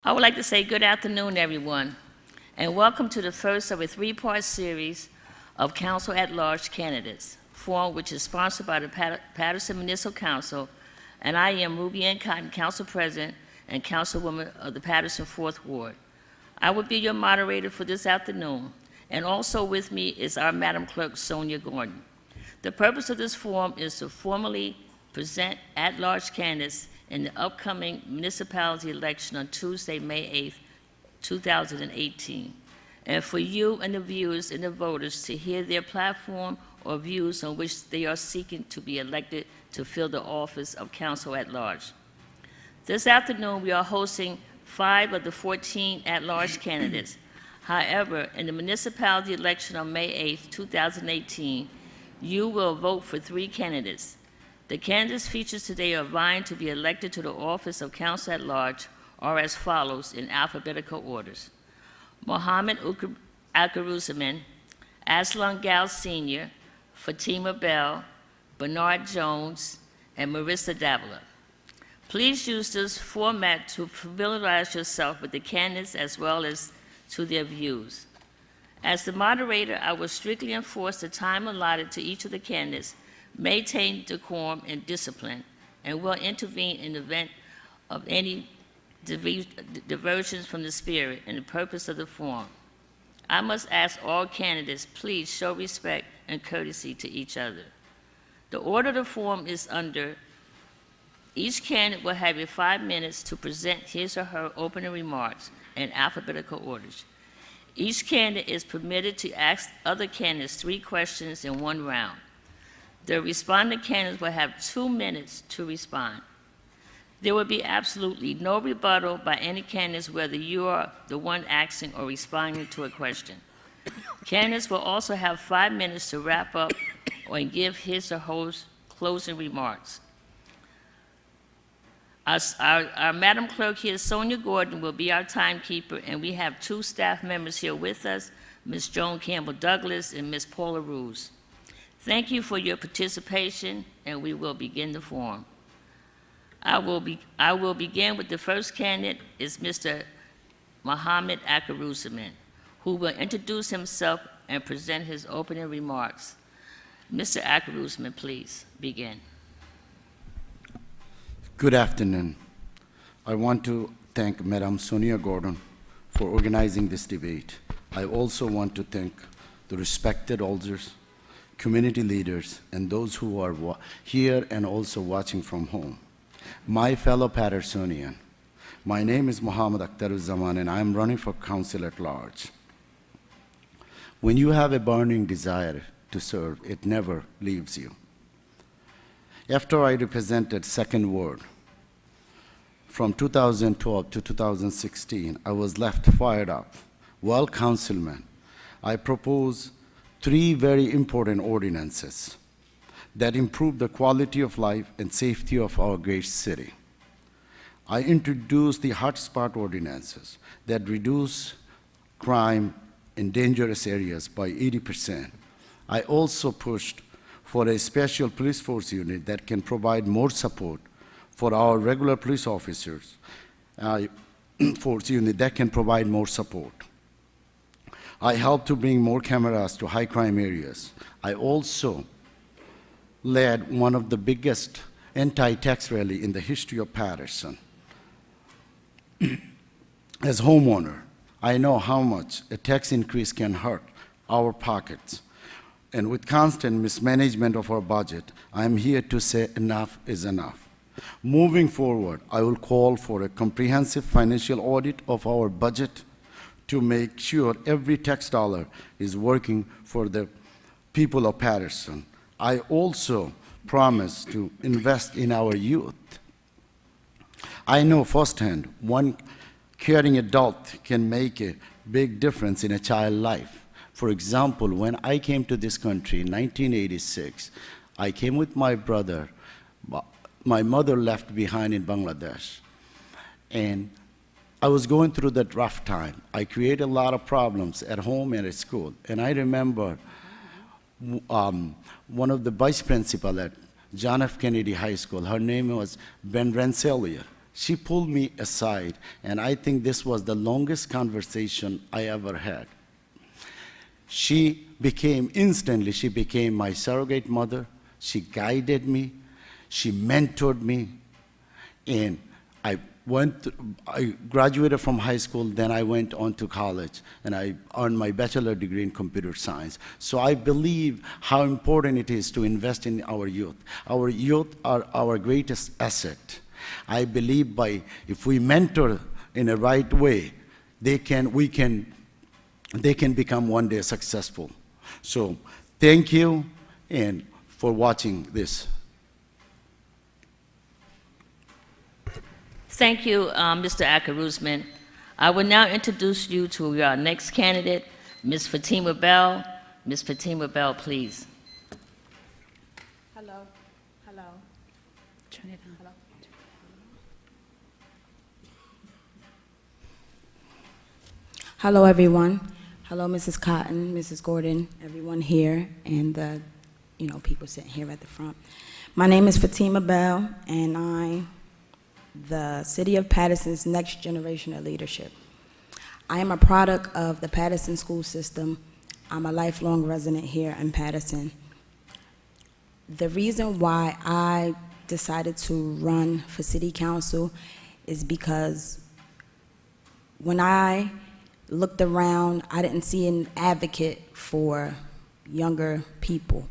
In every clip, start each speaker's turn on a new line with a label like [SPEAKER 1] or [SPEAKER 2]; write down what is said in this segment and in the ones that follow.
[SPEAKER 1] I would like to say good afternoon, everyone, and welcome to the first of a three-part series of Council at Large candidates, forum which is sponsored by the Patterson Municipal Council, and I am Ruby Ann Cotton, Council President and Councilwoman of the Patterson 4th Ward. I will be your moderator for this afternoon, and also with me is our Madam Clerk, Sonia Gordon. The purpose of this forum is to formally present at-large candidates in the upcoming municipality election on Tuesday, May 8th, 2018, and for you and the viewers and the voters to hear their platform or views on which they are seeking to be elected to fill the office of Council at Large. This afternoon, we are hosting 5 of the 14 at-large candidates. However, in the municipality election on May 8th, 2018, you will vote for 3 candidates. The candidates featured today are vying to be elected to the office of Council at Large are as follows in alphabetical orders: Mohammed Akaruzaman, Aslan Gal Sr., Fatima Bell, Bernard Jones, and Marissa Davila. Please use this format to familiarize yourself with the candidates as well as to their views. As the moderator, I will strictly enforce the time allotted to each of the candidates, maintain decorum and discipline, and will intervene in the event of any diversions from the spirit and the purpose of the forum. I must ask all candidates, please show respect and courtesy to each other. The order of the forum is under: each candidate will have 5 minutes to present his or her opening remarks in alphabetical orders. Each candidate is permitted to ask other candidates 3 questions in one round. The responding candidates will have 2 minutes to respond. There will be absolutely no rebuttal by any candidates, whether you are the one asking or responding to a question. Candidates will also have 5 minutes to wrap up or give his or her closing remarks. Our Madam Clerk here, Sonia Gordon, will be our timekeeper, and we have 2 staff members here with us, Ms. Joan Campbell Douglas and Ms. Paula Ruse. Thank you for your participation, and we will begin the forum. I will begin with the first candidate, is Mr. Mohammed Akaruzaman, who will introduce himself and present his opening remarks. Mr. Akaruzaman, please begin.
[SPEAKER 2] Good afternoon. I want to thank Madam Sonia Gordon for organizing this debate. I also want to thank the respected elders, community leaders, and those who are here and also watching from home. My fellow Pattersonian, my name is Mohammed Akaruzaman, and I am running for Council at Large. When you have a burning desire to serve, it never leaves you. After I represented 2nd Ward from 2012 to 2016, I was left fired up. While councilman, I proposed 3 very important ordinances that improve the quality of life and safety of our great city. I introduced the hotspot ordinances that reduce crime in dangerous areas by 80%. I also pushed for a special police force unit that can provide more support for our regular police officers, force unit that can provide more support. I helped to bring more cameras to high crime areas. I also led one of the biggest anti-tax rally in the history of Patterson. As homeowner, I know how much a tax increase can hurt our pockets. And with constant mismanagement of our budget, I am here to say enough is enough. Moving forward, I will call for a comprehensive financial audit of our budget to make sure every tax dollar is working for the people of Patterson. I also promise to invest in our youth. I know firsthand one caring adult can make a big difference in a child's life. For example, when I came to this country in 1986, I came with my brother. My mother left behind in Bangladesh, and I was going through that rough time. I created a lot of problems at home and at school. And I remember one of the vice principal at John F. Kennedy High School, her name was Ben Rensselaer. She pulled me aside, and I think this was the longest conversation I ever had. She became my surrogate mother. She guided me, she mentored me, and I graduated from high school, then I went on to college, and I earned my bachelor degree in computer science. So I believe how important it is to invest in our youth. Our youth are our greatest asset. I believe if we mentor in a right way, they can become one day successful. So thank you and for watching this.
[SPEAKER 1] Thank you, Mr. Akaruzman. I will now introduce you to our next candidate, Ms. Fatima Bell. Ms. Fatima Bell, please.
[SPEAKER 3] Hello. Hello. Turn it on. Hello. Hello, everyone. Hello, Mrs. Cotton, Mrs. Gordon, everyone here, and the people sitting here at the front. My name is Fatima Bell, and I'm the City of Paterson's next generation of leadership. I am a product of the Paterson school system. I'm a lifelong resident here in Paterson. The reason why I decided to run for city council is because when I looked around, I didn't see an advocate for younger people.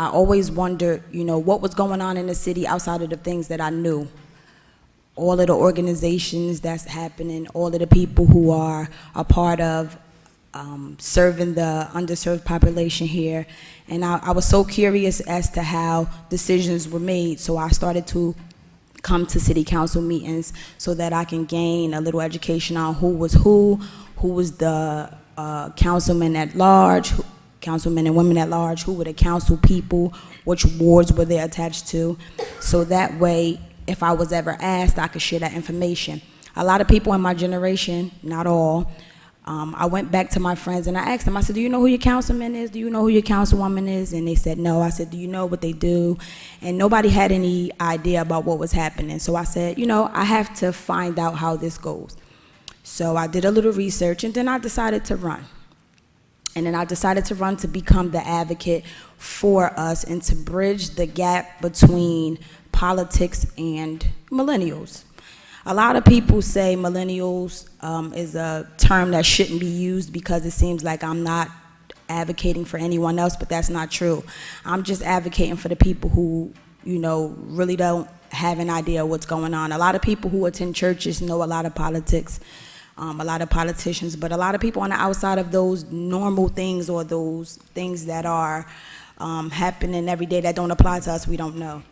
[SPEAKER 3] I always wondered, what was going on in the city outside of the things that I knew. All of the organizations that's happening, all of the people who are a part of serving the underserved population here. And I was so curious as to how decisions were made, so I started to come to city council meetings so that I can gain a little education on who was the councilmen at large, councilmen and women at large, who were the council people, which wards were they attached to, so that way, if I was ever asked, I could share that information. A lot of people in my generation, not all, I went back to my friends and I asked them, I said, do you know who your councilman is? Do you know who your councilwoman is? And they said no. I said, do you know what they do? And nobody had any idea about what was happening. So I said, I have to find out how this goes. So I did a little research, and then I decided to run. And then I decided to run to become the advocate for us and to bridge the gap between politics and millennials. A lot of people say millennials is a term that shouldn't be used because it seems like I'm not advocating for anyone else, but that's not true. I'm just advocating for the people who, really don't have an idea what's going on. A lot of people who attend churches know a lot of politics, a lot of politicians, but a lot of people on the outside of those normal things or those things that are happening every day that don't apply to us, we don't know.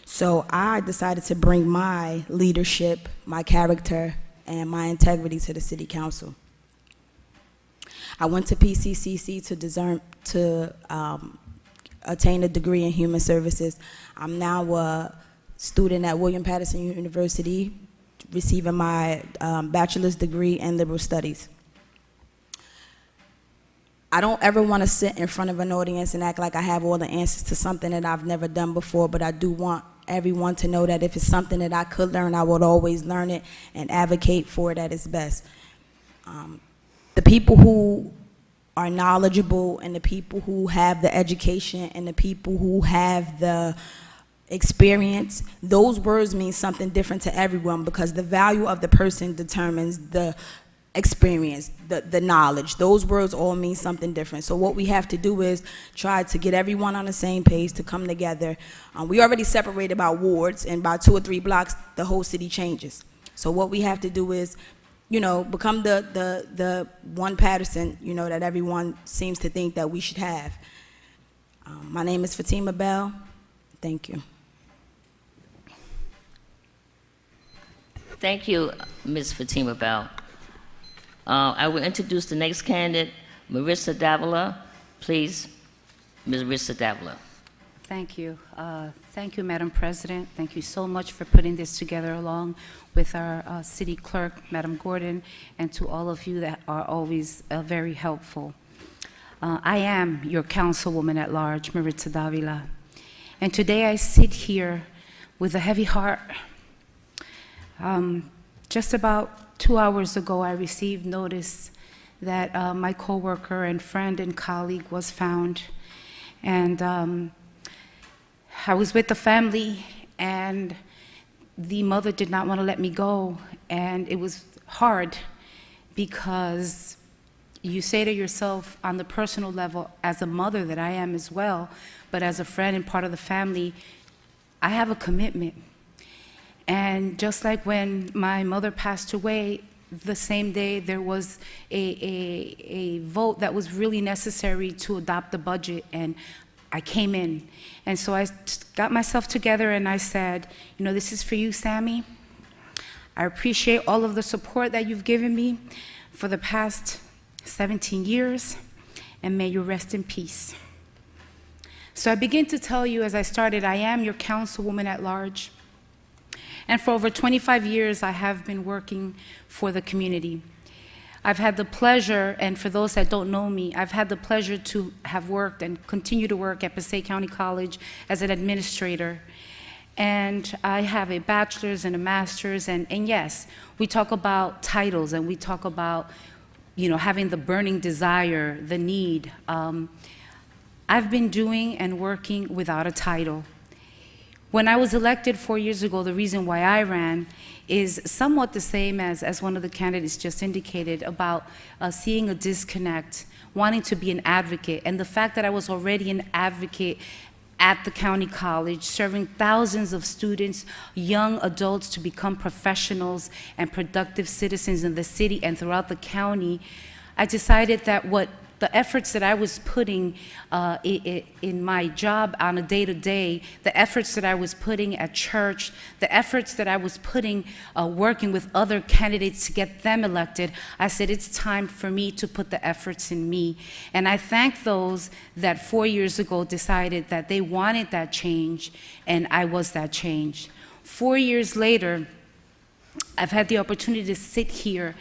[SPEAKER 3] So I decided to bring my leadership, my character, and my integrity to the city council. I went to PCCC to attain a degree in human services. I'm now a student at William Patterson University, receiving my bachelor's degree in liberal studies. I don't ever want to sit in front of an audience and act like I have all the answers to something that I've never done before, but I do want everyone to know that if it's something that I could learn, I would always learn it and advocate for it at its best. The people who are knowledgeable and the people who have the education and the people who have the experience, those words mean something different to everyone because the value of the person determines the experience, the knowledge. Those words all mean something different. So what we have to do is try to get everyone on the same page to come together. We already separated by wards, and by 2 or 3 blocks, the whole city changes. So what we have to do is, become the one Paterson, that everyone seems to think that we should have. My name is Fatima Bell. Thank you.
[SPEAKER 1] Thank you, Ms. Fatima Bell. I will introduce the next candidate, Marissa Davila. Please, Ms. Marissa Davila.
[SPEAKER 4] Thank you. Thank you, Madam President. Thank you so much for putting this together along with our city clerk, Madam Gordon, and to all of you that are always very helpful. I am your councilwoman at large, Marissa Davila. And today I sit here with a heavy heart. Just about 2 hours ago, I received notice that my coworker and friend and colleague was found. And I was with the family, and the mother did not want to let me go. And it was hard because you say to yourself on the personal level, as a mother that I am as well, but as a friend and part of the family, I have a commitment. And just like when my mother passed away, the same day there was a vote that was really necessary to adopt the budget, and I came in. And so I got myself together and I said, you know, this is for you, Sammy. I appreciate all of the support that you've given me for the past 17 years, and may you rest in peace. So I begin to tell you as I started, I am your councilwoman at large. And for over 25 years, I have been working for the community. I've had the pleasure, and for those that don't know me, I've had the pleasure to have worked and continue to work at Passaic County College as an administrator. And I have a bachelor's and a master's, and yes, we talk about titles and we talk about, you know, having the burning desire, the need. I've been doing and working without a title. When I was elected 4 years ago, the reason why I ran is somewhat the same as one of the candidates just indicated about seeing a disconnect, wanting to be an advocate, and the fact that I was already an advocate at the county college, serving thousands of students, young adults to become professionals and productive citizens in the city and throughout the county. I decided that the efforts that I was putting in my job on a day-to-day, the efforts that I was putting at church, the efforts that I was putting working with other candidates to get them elected, I said it's time for me to put the efforts in me. And I thank those that 4 years ago decided that they wanted that change, and I was that change. 4 years later, I've had the opportunity to sit here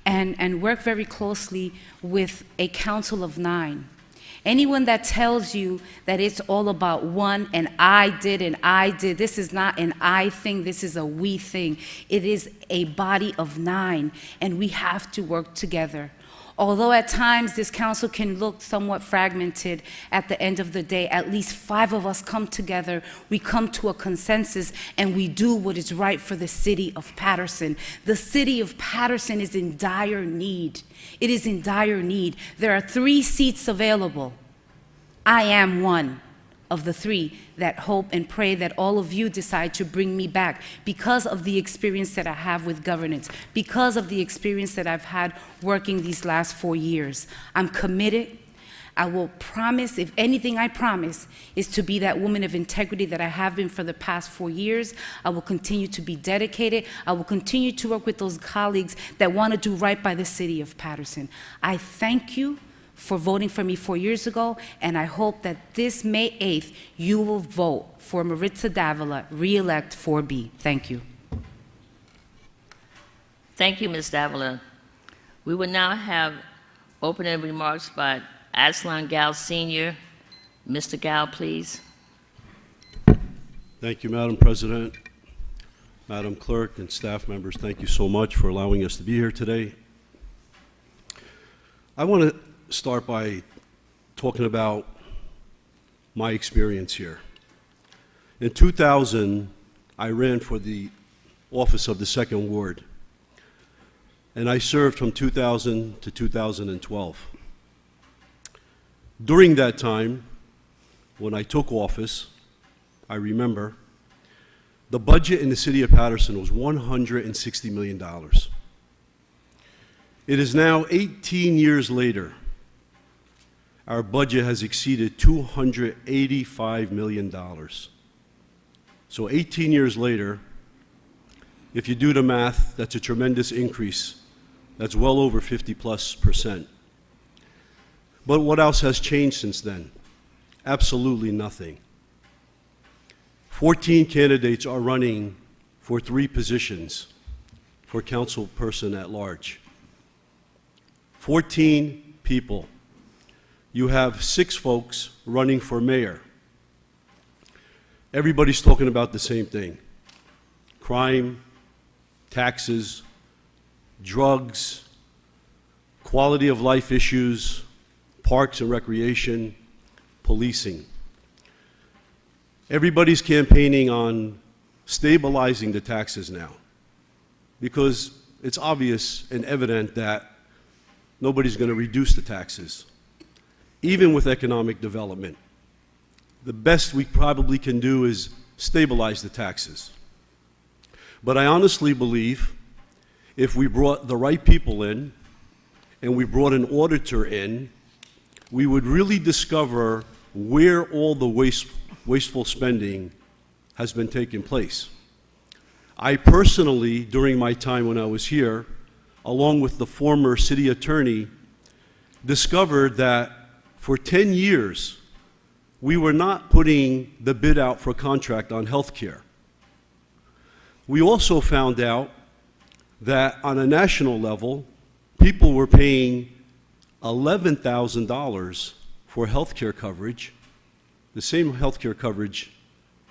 [SPEAKER 4] and work very closely with a council of 9. Anyone that tells you that it's all about one and I did, this is not an I thing, this is a we thing. It is a body of 9, and we have to work together. Although at times this council can look somewhat fragmented, at the end of the day, at least 5 of us come together, we come to a consensus, and we do what is right for the city of Paterson. The city of Paterson is in dire need. It is in dire need. There are 3 seats available. I am one of the 3 that hope and pray that all of you decide to bring me back because of the experience that I have with governance, because of the experience that I've had working these last 4 years. I'm committed. I will promise, if anything I promise, is to be that woman of integrity that I have been for the past 4 years. I will continue to be dedicated. I will continue to work with those colleagues that want to do right by the city of Paterson. I thank you for voting for me 4 years ago, and I hope that this May 8th, you will vote for Maritza Davila, re-elect 4B. Thank you.
[SPEAKER 1] Thank you, Ms. Davila. We will now have opening remarks by Aslan Gal Sr. Mr. Gal, please.
[SPEAKER 5] Thank you, Madam President, Madam Clerk, and staff members. Thank you so much for allowing us to be here today. I want to start by talking about my experience here. In 2000, I ran for the office of the 2nd Ward, and I served from 2000 to 2012. During that time, when I took office, I remember the budget in the city of Paterson was $160 million. It is now 18 years later. Our budget has exceeded $285 million. So 18 years later, if you do the math, that's a tremendous increase. That's well over 50+%. But what else has changed since then? Absolutely nothing. 14 candidates are running for 3 positions for council person at large. 14 people. You have 6 folks running for mayor. Everybody's talking about the same thing. crime, taxes, drugs, quality of life issues, parks and recreation, policing. Everybody's campaigning on stabilizing the taxes now because it's obvious and evident that nobody's going to reduce the taxes, even with economic development. The best we probably can do is stabilize the taxes. But I honestly believe if we brought the right people in and we brought an auditor in, we would really discover where all the wasteful spending has been taking place. I personally, during my time when I was here, along with the former city attorney, discovered that for 10 years, we were not putting the bid out for contract on health care. We also found out that on a national level, people were paying $11,000 for health care coverage, the same health care coverage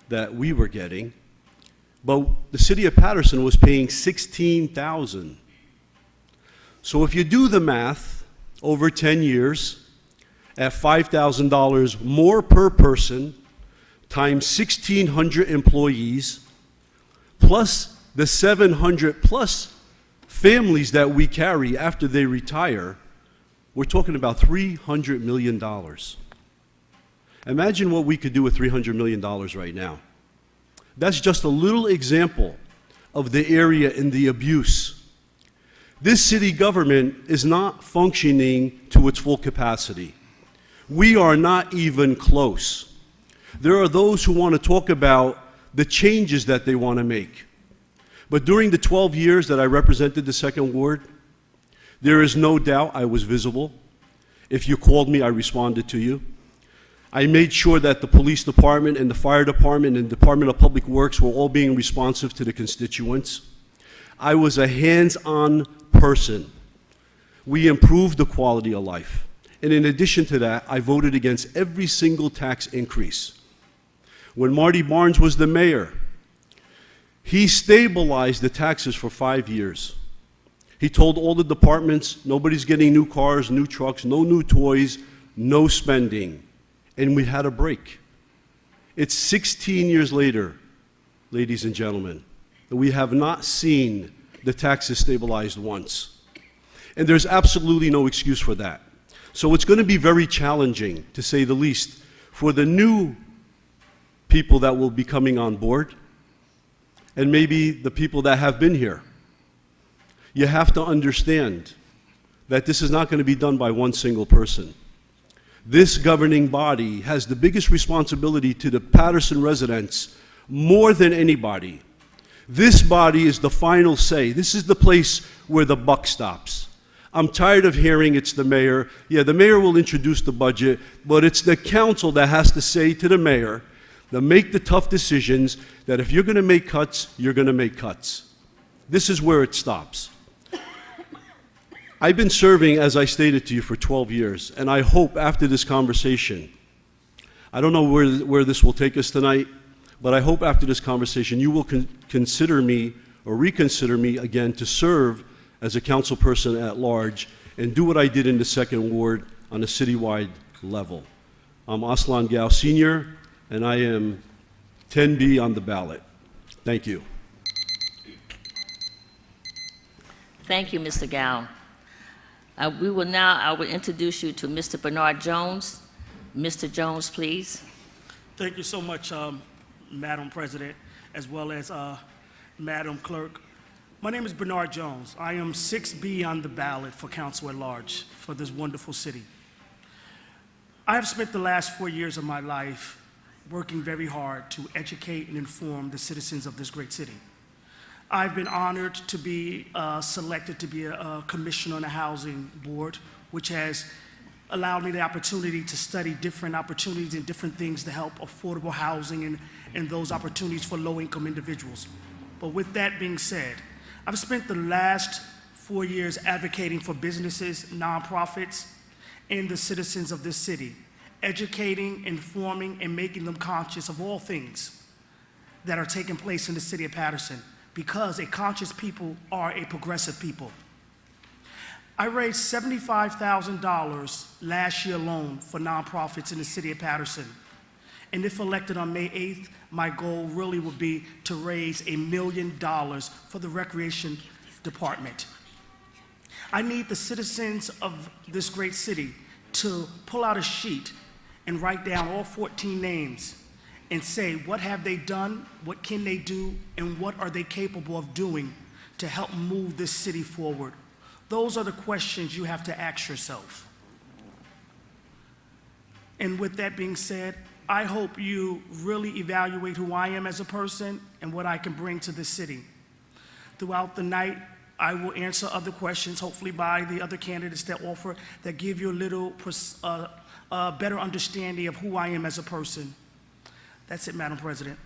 [SPEAKER 5] that we were getting, but the city of Patterson was paying $16,000. So if you do the math over 10 years at $5,000 more per person times 1,600 employees plus the 700 plus families that we carry after they retire, we're talking about $300 million. Imagine what we could do with $300 million right now. That's just a little example of the area and the abuse. This city government is not functioning to its full capacity. We are not even close. There are those who want to talk about the changes that they want to make. But during the 12 years that I represented the Second Ward, there is no doubt I was visible. If you called me, I responded to you. I made sure that the police department and the fire department and Department of Public Works were all being responsive to the constituents. I was a hands-on person. We improved the quality of life. And in addition to that, I voted against every single tax increase. When Marty Barnes was the mayor, he stabilized the taxes for 5 years. He told all the departments, nobody's getting new cars, new trucks, no new toys, no spending. And we had a break. It's 16 years later, ladies and gentlemen, that we have not seen the taxes stabilized once. And there's absolutely no excuse for that. So it's going to be very challenging, to say the least, for the new people that will be coming on board, and maybe the people that have been here. You have to understand that this is not going to be done by one single person. This governing body has the biggest responsibility to the Patterson residents more than anybody. This body is the final say. This is the place where the buck stops. I'm tired of hearing it's the mayor. Yeah, the mayor will introduce the budget, but it's the council that has to say to the mayor, to make the tough decisions, that if you're going to make cuts, you're going to make cuts. This is where it stops. I've been serving, as I stated to you, for 12 years, and I hope after this conversation, I don't know where this will take us tonight, but I hope after this conversation you will consider me or reconsider me again to serve as a council person at large and do what I did in the Second Ward on a citywide level. I'm Aslan Gao Sr., and I am 10B on the ballot. Thank you.
[SPEAKER 1] Thank you, Mr. Gao. I will introduce you to Mr. Bernard Jones. Mr. Jones, please.
[SPEAKER 6] Thank you so much, Madam President, as well as Madam Clerk. My name is Bernard Jones. I am 6B on the ballot for Council at Large for this wonderful city. I have spent the last 4 years of my life working very hard to educate and inform the citizens of this great city. I've been honored to be selected to be a commissioner on the Housing Board, which has allowed me the opportunity to study different opportunities and different things to help affordable housing and those opportunities for low-income individuals. But with that being said, I've spent the last 4 years advocating for businesses, nonprofits, and the citizens of this city, educating, informing, and making them conscious of all things that are taking place in the city of Patterson, because a conscious people are a progressive people. I raised $75,000 last year alone for nonprofits in the city of Patterson. And if elected on May 8th, my goal really would be to raise $1 million for the Recreation Department. I need the citizens of this great city to pull out a sheet and write down all 14 names and say, what have they done, what can they do, and what are they capable of doing to help move this city forward? Those are the questions you have to ask yourself. And with that being said, I hope you really evaluate who I am as a person and what I can bring to this city. Throughout the night, I will answer other questions, hopefully by the other candidates that offer, that give you a little better understanding of who I am as a person. That's it, Madam President.